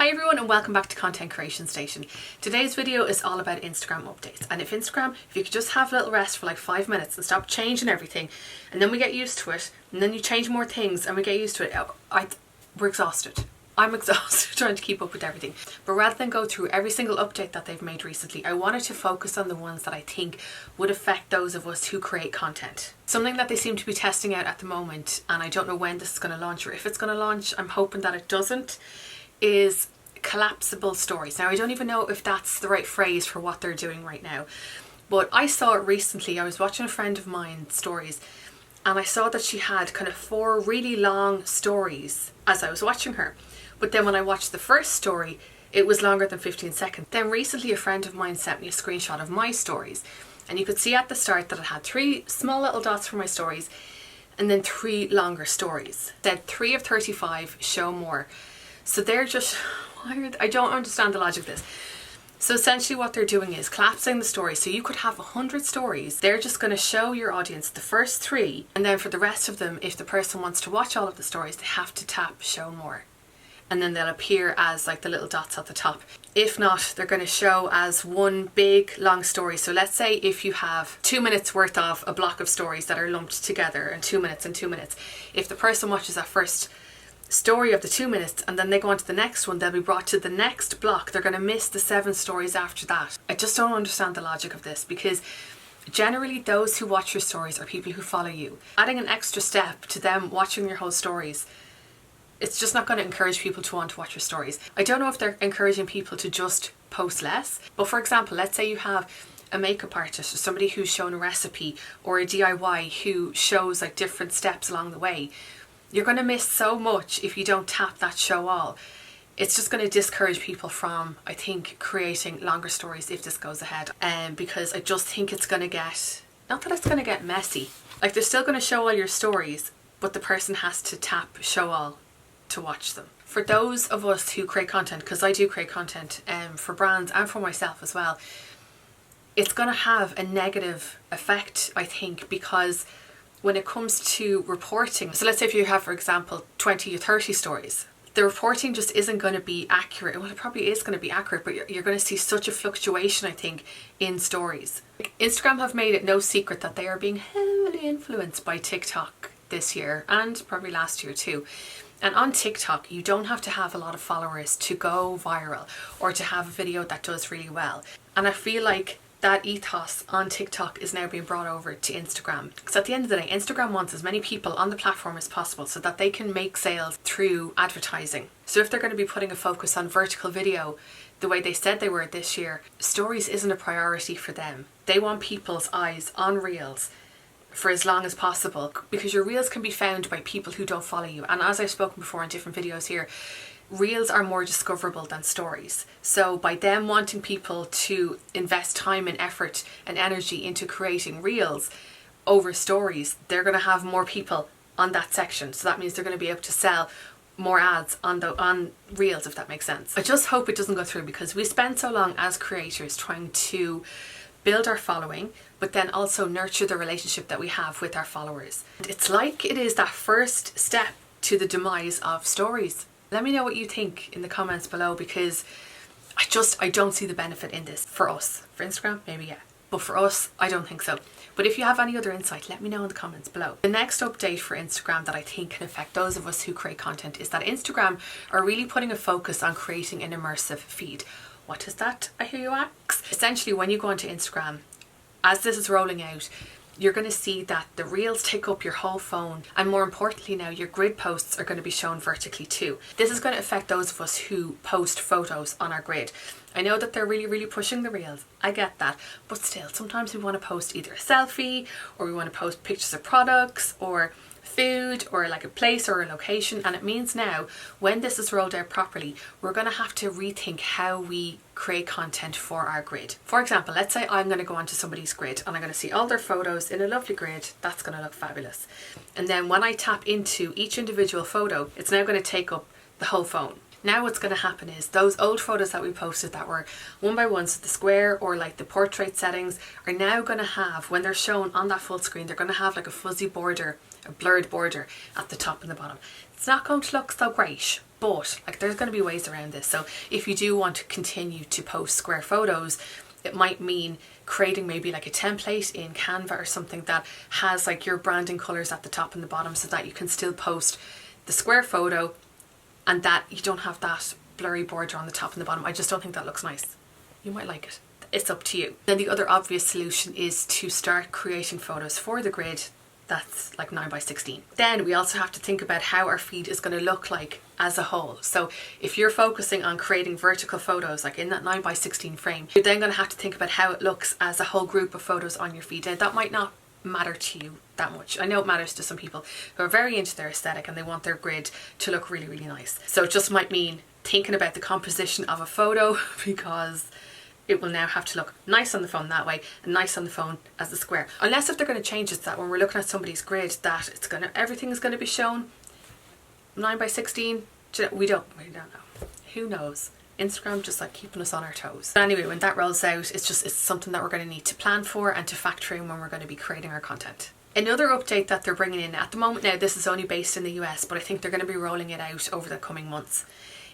Hi everyone and welcome back to Content Creation Station. Today's video is all about Instagram updates, and if you could just have a little rest for like 5 minutes and stop changing everything, and then we get used to it, and then you change more things and we get used to it, we're exhausted. I'm exhausted trying to keep up with everything. But rather than go through every single update that they've made recently, I wanted to focus on the ones that I think would affect those of us who create content. Something that they seem to be testing out at the moment, and I don't know when this is going to launch or if it's going to launch, I'm hoping that it doesn't, is collapsible stories. Now I don't even know if that's the right phrase for what they're doing right now, but I saw it recently. I was watching a friend of mine's stories and I saw that she had kind of 4 really long stories as I was watching her. But then when I watched the first story, it was longer than 15 seconds. Then recently a friend of mine sent me a screenshot of my stories, and you could see at the start that it had 3 small little dots for my stories and then 3 longer stories. It said 3 of 35, show more. So they're just, I don't understand the logic of this. So essentially what they're doing is collapsing the stories. So you could have 100 stories. They're just going to show your audience the first 3, and then for the rest of them, if the person wants to watch all of the stories, they have to tap show more. And then they'll appear as like the little dots at the top. If not, they're going to show as one big long story. So let's say if you have 2 minutes worth of a block of stories that are lumped together, and 2 minutes and 2 minutes, if the person watches that first story of the 2 minutes and then they go on to the next one, they'll be brought to the next block. They're going to miss the 7 stories after that. I just don't understand the logic of this, because generally those who watch your stories are people who follow you. Adding an extra step to them watching your whole stories, it's just not going to encourage people to want to watch your stories. I don't know if they're encouraging people to just post less, but for example, let's say you have a makeup artist or somebody who's shown a recipe, or a DIY who shows like different steps along the way. You're going to miss so much if you don't tap that show all. It's just going to discourage people from, I think, creating longer stories if this goes ahead. Because I just think it's going to get, not that it's going to get messy. Like they're still going to show all your stories, but the person has to tap show all to watch them. For those of us who create content, because I do create content for brands and for myself as well, it's going to have a negative effect, I think, because when it comes to reporting, so let's say if you have, for example, 20 or 30 stories, the reporting just isn't going to be accurate. Well, it probably is going to be accurate, but you're going to see such a fluctuation, I think, in stories. Instagram have made it no secret that they are being heavily influenced by TikTok this year, and probably last year too. And on TikTok, you don't have to have a lot of followers to go viral or to have a video that does really well. And I feel like that ethos on TikTok is now being brought over to Instagram. Because at the end of the day, Instagram wants as many people on the platform as possible so that they can make sales through advertising. So if they're going to be putting a focus on vertical video the way they said they were this year, stories isn't a priority for them. They want people's eyes on Reels for as long as possible, because your Reels can be found by people who don't follow you. And as I've spoken before in different videos here, Reels are more discoverable than stories. So by them wanting people to invest time and effort and energy into creating Reels over stories, they're going to have more people on that section. So that means they're going to be able to sell more ads on Reels, if that makes sense. I just hope it doesn't go through, because we spend so long as creators trying to build our following, but then also nurture the relationship that we have with our followers. It's like it is that first step to the demise of stories. Let me know what you think in the comments below, because I don't see the benefit in this for us. For Instagram, maybe yeah, but for us, I don't think so. But if you have any other insight, let me know in the comments below. The next update for Instagram that I think can affect those of us who create content is that Instagram are really putting a focus on creating an immersive feed. What is that, I hear you ask? Essentially, when you go onto Instagram, as this is rolling out, you're going to see that the Reels take up your whole phone, and more importantly now, your grid posts are going to be shown vertically too. This is going to affect those of us who post photos on our grid. I know that they're really pushing the Reels, I get that, but still, sometimes we want to post either a selfie, or we want to post pictures of products, or food, or like a place or a location. And it means now, when this is rolled out properly, we're going to have to rethink how we create content for our grid. For example, let's say I'm going to go onto somebody's grid and I'm going to see all their photos in a lovely grid. That's going to look fabulous. And then when I tap into each individual photo, it's now going to take up the whole phone. Now what's going to happen is those old photos that we posted that were 1 by 1, so the square or like the portrait settings, are now going to have, when they're shown on that full screen, they're going to have like a fuzzy border, a blurred border at the top and the bottom. It's not going to look so great. But like, there's going to be ways around this. So if you do want to continue to post square photos, it might mean creating maybe like a template in Canva or something that has like your branding colors at the top and the bottom, so that you can still post the square photo and that you don't have that blurry border on the top and the bottom. I just don't think that looks nice. You might like it. It's up to you. Then the other obvious solution is to start creating photos for the grid that's like 9x16. Then we also have to think about how our feed is going to look like as a whole. So if you're focusing on creating vertical photos like in that 9x16 frame, you're then going to have to think about how it looks as a whole group of photos on your feed. Now that might not matter to you that much. I know it matters to some people who are very into their aesthetic and they want their grid to look really, really nice. So it just might mean thinking about the composition of a photo, because it will now have to look nice on the phone that way and nice on the phone as a square. Unless if they're going to change it so that when we're looking at somebody's grid that everything is going to be shown 9x16. We don't know. Who knows? Instagram just like keeping us on our toes. But anyway, when that rolls out, it's something that we're going to need to plan for and to factor in when we're going to be creating our content. Another update that they're bringing in at the moment, now this is only based in the US, but I think they're going to be rolling it out over the coming months,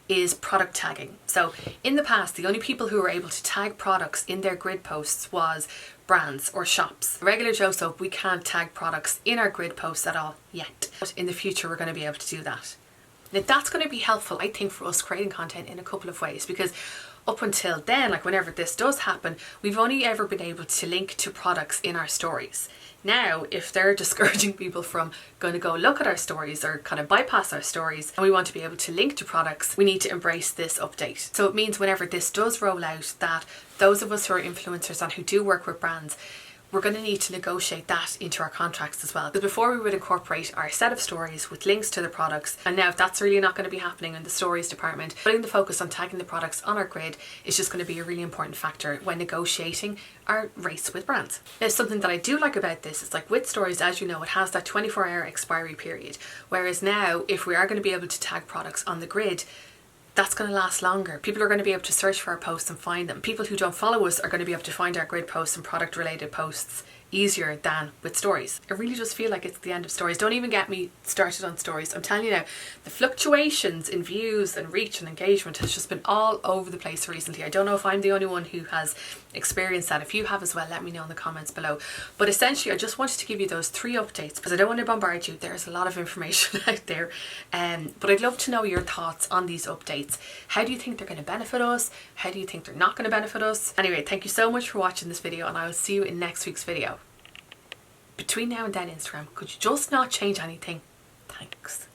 is product tagging. So in the past, the only people who were able to tag products in their grid posts was brands or shops. Regular Joe Soap, we can't tag products in our grid posts at all yet. But in the future, we're going to be able to do that. Now that's going to be helpful, I think, for us creating content in a couple of ways, because up until then, like whenever this does happen, we've only ever been able to link to products in our stories. Now, if they're discouraging people from going to go look at our stories or kind of bypass our stories, and we want to be able to link to products, we need to embrace this update. So it means whenever this does roll out, that those of us who are influencers and who do work with brands, we're going to need to negotiate that into our contracts as well. Because before we would incorporate our set of stories with links to the products, and now if that's really not going to be happening in the stories department, putting the focus on tagging the products on our grid is just going to be a really important factor when negotiating our rates with brands. Now, something that I do like about this is like with stories, as you know, it has that 24-hour expiry period, whereas now if we are going to be able to tag products on the grid, that's going to last longer. People are going to be able to search for our posts and find them. People who don't follow us are going to be able to find our grid posts and product related posts easier than with stories. I really just feel like it's the end of stories. Don't even get me started on stories. I'm telling you now, the fluctuations in views and reach and engagement has just been all over the place recently. I don't know if I'm the only one who has experienced that. If you have as well, let me know in the comments below. But essentially, I just wanted to give you those 3 updates because I don't want to bombard you. There's a lot of information out there. But I'd love to know your thoughts on these updates. How do you think they're going to benefit us? How do you think they're not going to benefit us? Anyway, thank you so much for watching this video, and I will see you in next week's video. Between now and then, Instagram, could you just not change anything? Thanks.